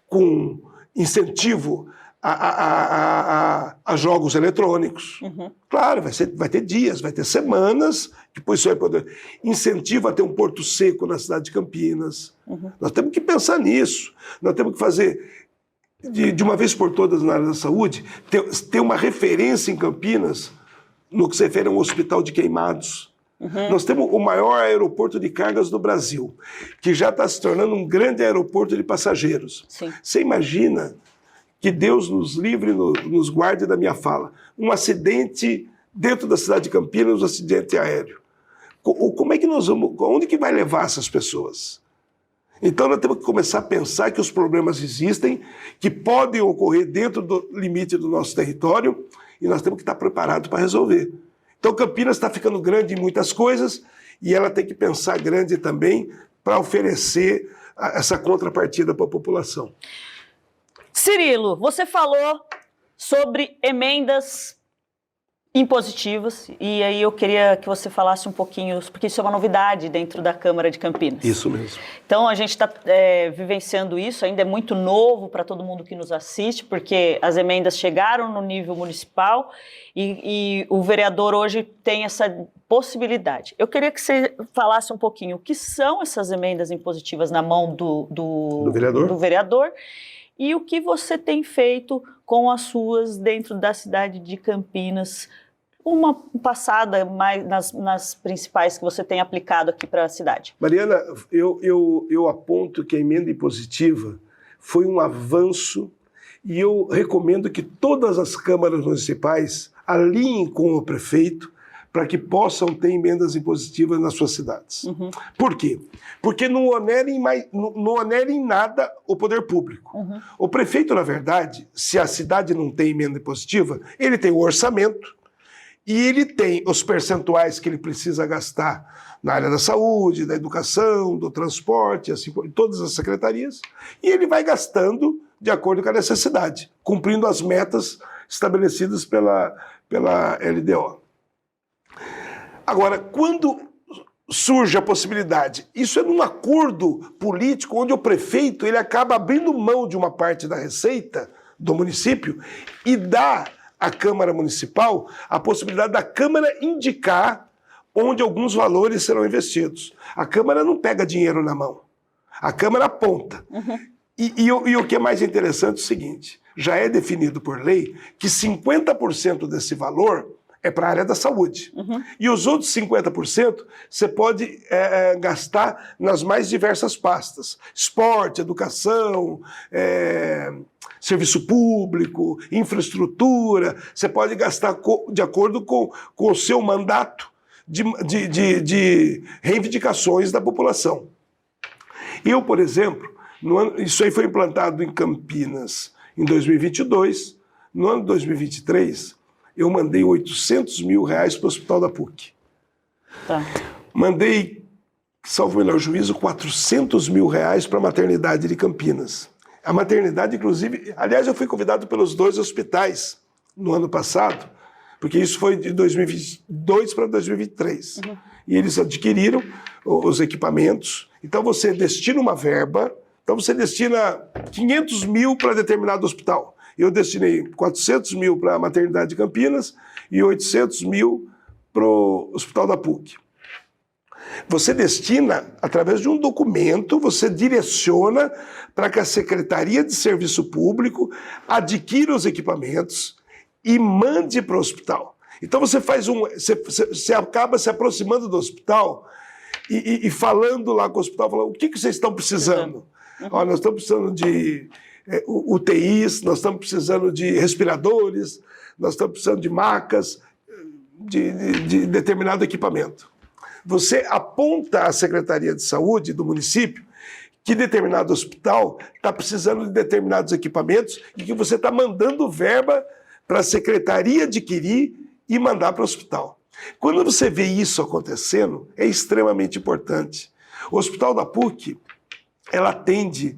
Com incentivo a jogos eletrônicos. Claro, vai ter dias, vai ter semanas, depois isso vai poder. Incentivo a ter um porto seco na cidade de Campinas. Nós temos que pensar nisso. Nós temos que fazer, de uma vez por todas na área da saúde, ter uma referência em Campinas no que se refere a um hospital de queimados. Nós temos o maior aeroporto de cargas do Brasil, que já está se tornando um grande aeroporto de passageiros. Sim. Você imagina, que Deus nos livre e nos guarde da minha fala, um acidente dentro da cidade de Campinas, um acidente aéreo. Como é que nós vamos, onde que vai levar essas pessoas? Então nós temos que começar a pensar que os problemas existem, que podem ocorrer dentro do limite do nosso território, e nós temos que estar preparados para resolver. Então Campinas está ficando grande em muitas coisas, e ela tem que pensar grande também para oferecer essa contrapartida para a população. Cirilo, você falou sobre emendas impositivas, e aí eu queria que você falasse um pouquinho, porque isso é uma novidade dentro da Câmara de Campinas. Isso mesmo. Então a gente está vivenciando isso, ainda é muito novo para todo mundo que nos assiste, porque as emendas chegaram no nível municipal e o vereador hoje tem essa possibilidade. Eu queria que você falasse um pouquinho o que são essas emendas impositivas na mão do vereador e o que você tem feito com as suas dentro da cidade de Campinas, uma passada mais nas principais que você tem aplicado aqui para a cidade. Mariana, eu aponto que a emenda impositiva foi um avanço e eu recomendo que todas as câmaras municipais alinhem com o prefeito para que possam ter emendas impositivas nas suas cidades. Por quê? Porque não onera em nada o poder público. O prefeito, na verdade, se a cidade não tem emenda impositiva, ele tem o orçamento e ele tem os percentuais que ele precisa gastar na área da saúde, da educação, do transporte, assim, todas as secretarias, e ele vai gastando de acordo com a necessidade, cumprindo as metas estabelecidas pela LDO. Agora, quando surge a possibilidade, isso é num acordo político onde o prefeito ele acaba abrindo mão de uma parte da receita do município e dá à Câmara Municipal a possibilidade da Câmara indicar onde alguns valores serão investidos. A Câmara não pega dinheiro na mão, a Câmara aponta. E o que é mais interessante é o seguinte, já é definido por lei que 50% desse valor é para a área da saúde. E os outros 50% você pode gastar nas mais diversas pastas. Esporte, educação, serviço público, infraestrutura. Você pode gastar de acordo com o seu mandato. de reivindicações da população. Eu, por exemplo, isso aí foi implantado em Campinas em 2022, no ano de 2023, eu mandei R$800 mil para o Hospital da PUC. Tá. Mandei, salvo o melhor juízo, R$400 mil para a maternidade de Campinas. A maternidade, inclusive, aliás, eu fui convidado pelos 2 hospitais no ano passado, porque isso foi de 2022 para 2023. Uhum. E eles adquiriram os equipamentos. Então você destina uma verba, então você destina 500 mil para determinado hospital. Eu destinei 400 mil para a maternidade de Campinas e 800 mil para o Hospital da PUC. Você destina, através de um documento, você direciona para que a Secretaria de Serviço Público adquira os equipamentos e mande para o hospital. Então você faz você acaba se aproximando do hospital e falando lá com o hospital, falando, o que vocês estão precisando? Uhum. Ó, nós estamos precisando de UTIs, nós estamos precisando de respiradores, nós estamos precisando de macas, de determinado equipamento. Você aponta à Secretaria de Saúde do município que determinado hospital está precisando de determinados equipamentos e que você está mandando verba para a secretaria adquirir e mandar para o hospital. Quando você vê isso acontecendo, é extremamente importante. O Hospital da PUC, ela atende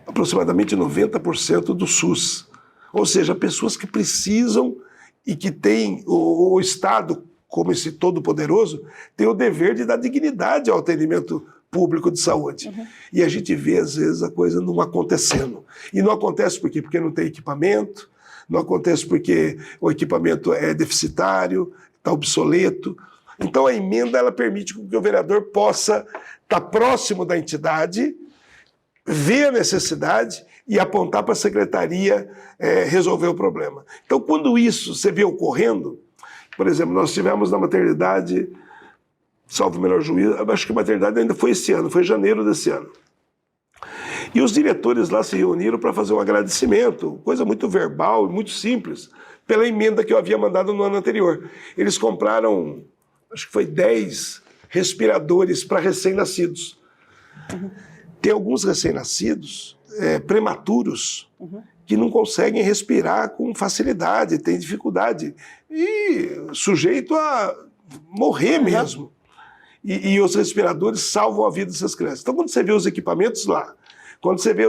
aproximadamente 90% do SUS. Ou seja, pessoas que precisam e que têm o Estado, como esse todo-poderoso, tem o dever de dar dignidade ao atendimento público de saúde. Uhum. E a gente vê, às vezes, a coisa não acontecendo. E não acontece por quê? Porque não tem equipamento, não acontece porque o equipamento é deficitário, está obsoleto. Então a emenda ela permite que o vereador possa estar próximo da entidade, ver a necessidade e apontar para a secretaria resolver o problema. Então quando isso você vê ocorrendo, por exemplo, nós tivemos na maternidade, salvo o melhor juízo, acho que a maternidade ainda foi esse ano, foi em janeiro desse ano. E os diretores lá se reuniram para fazer um agradecimento, coisa muito verbal e muito simples, pela emenda que eu havia mandado no ano anterior. Eles compraram, acho que foi 10 respiradores para recém-nascidos. Uhum. Tem alguns recém-nascidos prematuros que não conseguem respirar com facilidade, têm dificuldade e sujeito a morrer mesmo. E os respiradores salvam a vida dessas crianças. Então, quando você vê os equipamentos lá, quando você vê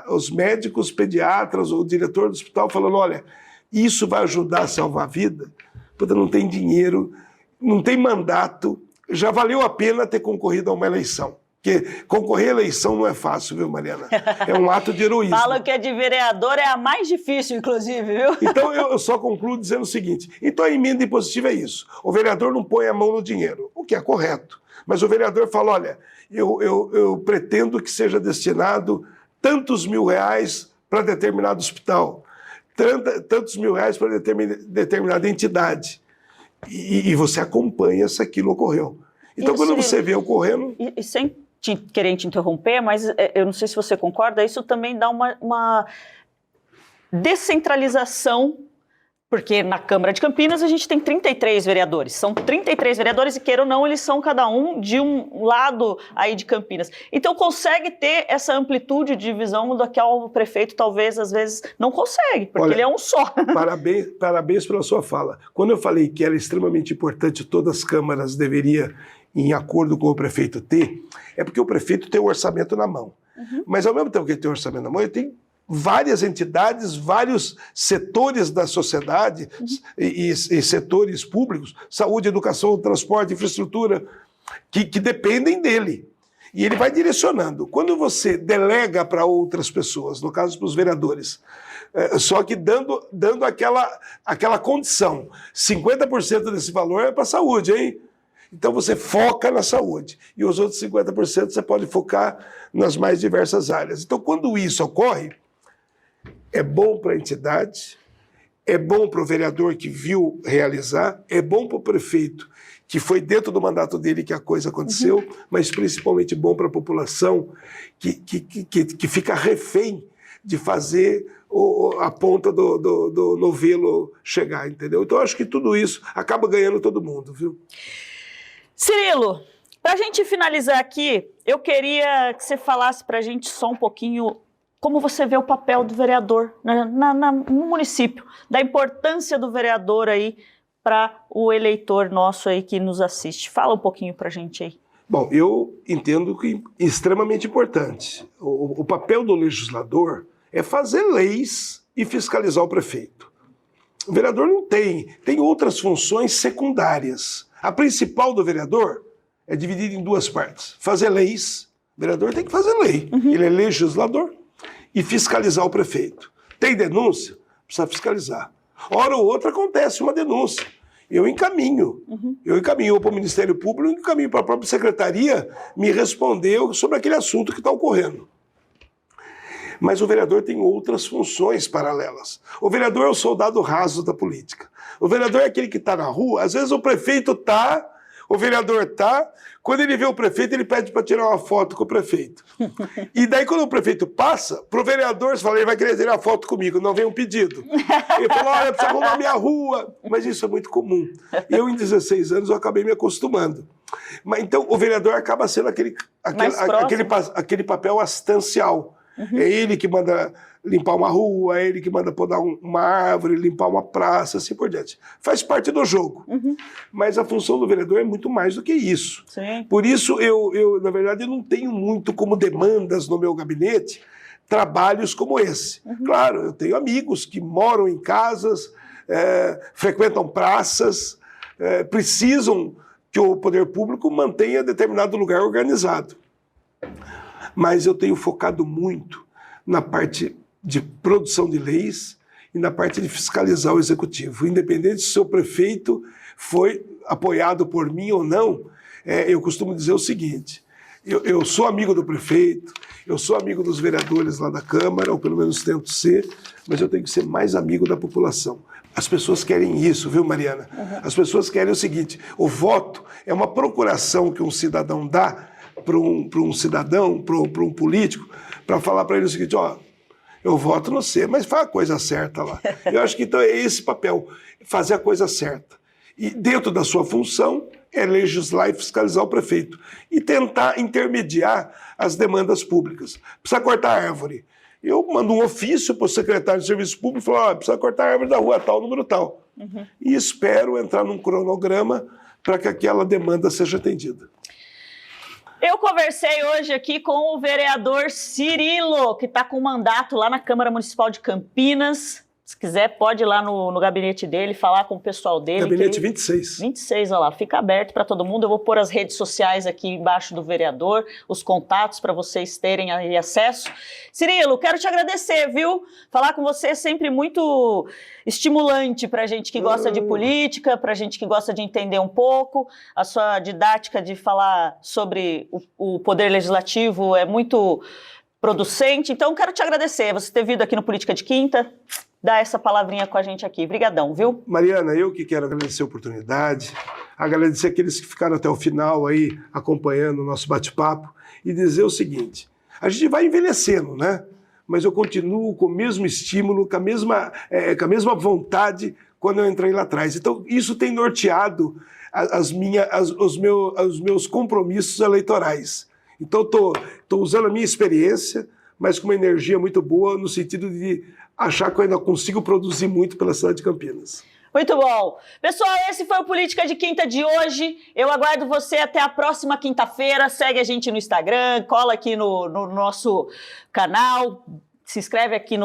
os médicos, pediatras, o diretor do hospital falando, olha, isso vai ajudar a salvar a vida, porque não tem dinheiro, não tem mandato, já valeu a pena ter concorrido a uma eleição. Porque concorrer à eleição não é fácil, viu, Mariana? É um ato de heroísmo. Falam que a de vereador é a mais difícil, inclusive, viu? Então eu só concluo dizendo o seguinte, então a emenda impositiva é isso, o vereador não põe a mão no dinheiro, o que é correto, mas o vereador fala, olha, eu pretendo que seja destinado tantos mil reais para determinado hospital, tantos mil reais para determinada entidade, e você acompanha se aquilo ocorreu. Então isso, quando você vê ocorrendo... E sem querer te interromper, mas eu não sei se você concorda, isso também dá uma descentralização, porque na Câmara de Campinas a gente tem 33 vereadores, são 33 vereadores e queira ou não, eles são cada um de um lado aí de Campinas. Então consegue ter essa amplitude de visão do que o prefeito talvez às vezes não consegue, porque ele é um só. Parabéns pela sua fala. Quando eu falei que era extremamente importante, todas as câmaras deveriam, em acordo com o prefeito ter, é porque o prefeito tem o orçamento na mão. Mas ao mesmo tempo que ele tem o orçamento na mão, ele tem várias entidades, vários setores da sociedade e setores públicos, saúde, educação, transporte, infraestrutura, que dependem dele. E ele vai direcionando. Quando você delega para outras pessoas, no caso para os vereadores, só que dando aquela condição, 50% desse valor é para a saúde, hein? Então você foca na saúde e os outros 50% você pode focar nas mais diversas áreas. Então quando isso ocorre, é bom para a entidade, é bom para o vereador que viu realizar, é bom para o prefeito que foi dentro do mandato dele que a coisa aconteceu, mas principalmente bom para a população que fica refém de fazer a ponta do novelo chegar, entendeu? Então, eu acho que tudo isso acaba ganhando todo mundo, viu? Cirilo, para a gente finalizar aqui, eu queria que você falasse para a gente só um pouquinho como você vê o papel do vereador no município, da importância do vereador aí para o eleitor nosso aí que nos assiste. Fala um pouquinho para a gente aí. Bom, eu entendo que é extremamente importante. O papel do legislador é fazer leis e fiscalizar o prefeito. O vereador não tem outras funções secundárias. A principal do vereador é dividida em duas partes. Fazer leis, o vereador tem que fazer lei. Ele é legislador e fiscalizar o prefeito. Tem denúncia? Precisa fiscalizar. Hora ou outra acontece uma denúncia. Eu encaminho para o Ministério Público, eu encaminho para a própria Secretaria me responder sobre aquele assunto que está ocorrendo. Mas o vereador tem outras funções paralelas. O vereador é o soldado raso da política. O vereador é aquele que está na rua, às vezes o prefeito está, o vereador está, quando ele vê o prefeito, ele pede para tirar uma foto com o prefeito. E daí, quando o prefeito passa, pro vereador, você fala, ele vai querer tirar foto comigo, não vem um pedido. Ele fala, olha, precisa arrumar minha rua. Mas isso é muito comum. Eu, em 16 anos, eu acabei me acostumando. Mas, então, o vereador acaba sendo aquele papel assistencial. É ele que manda limpar uma rua, é ele que manda podar uma árvore, limpar uma praça, assim por diante. Faz parte do jogo. Mas a função do vereador é muito mais do que isso. Sim. Por isso, eu, na verdade, eu não tenho muito como demandas no meu gabinete trabalhos como esse. Claro, eu tenho amigos que moram em casas, frequentam praças, precisam que o poder público mantenha determinado lugar organizado. Mas eu tenho focado muito na parte de produção de leis e na parte de fiscalizar o executivo. Independente se o seu prefeito foi apoiado por mim ou não, eu costumo dizer o seguinte, eu sou amigo do prefeito, eu sou amigo dos vereadores lá da Câmara, ou pelo menos tento ser, mas eu tenho que ser mais amigo da população. As pessoas querem isso, viu, Mariana? As pessoas querem o seguinte, o voto é uma procuração que um cidadão dá para um cidadão, para um político, para falar para ele o seguinte, ó, eu voto no você, mas faz a coisa certa lá. Eu acho que então é esse papel, fazer a coisa certa. E dentro da sua função é legislar e fiscalizar o prefeito. E tentar intermediar as demandas públicas. Precisa cortar árvore. Eu mando um ofício para o secretário de Serviço Público e falo, precisa cortar a árvore da rua tal, número tal. E espero entrar num cronograma para que aquela demanda seja atendida. Eu conversei hoje aqui com o vereador Cirilo, que está com mandato lá na Câmara Municipal de Campinas. Se quiser, pode ir lá no gabinete dele, falar com o pessoal dele. Gabinete 26. 26, olha lá, fica aberto para todo mundo. Eu vou pôr as redes sociais aqui embaixo do vereador, os contatos para vocês terem aí acesso. Cirilo, quero te agradecer, viu? Falar com você é sempre muito estimulante para a gente que gosta de política, para a gente que gosta de entender um pouco. A sua didática de falar sobre o poder legislativo é muito producente. Então, quero te agradecer você ter vindo aqui no Política de Quinta, dar essa palavrinha com a gente aqui. Brigadão, viu? Mariana, eu que quero agradecer a oportunidade, agradecer aqueles que ficaram até o final aí acompanhando o nosso bate-papo e dizer o seguinte, a gente vai envelhecendo, né? Mas eu continuo com o mesmo estímulo, com a mesma vontade quando eu entrei lá atrás. Então, isso tem norteado os meus compromissos eleitorais. Então, estou usando a minha experiência, mas com uma energia muito boa, no sentido de achar que eu ainda consigo produzir muito pela cidade de Campinas. Muito bom. Pessoal, esse foi o Política de Quinta de hoje. Eu aguardo você até a próxima quinta-feira. Segue a gente no Instagram, cola aqui no nosso canal, se inscreve aqui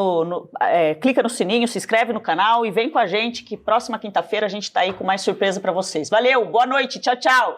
clica no sininho, se inscreve no canal e vem com a gente que próxima quinta-feira a gente está aí com mais surpresa para vocês. Valeu, boa noite, tchau, tchau.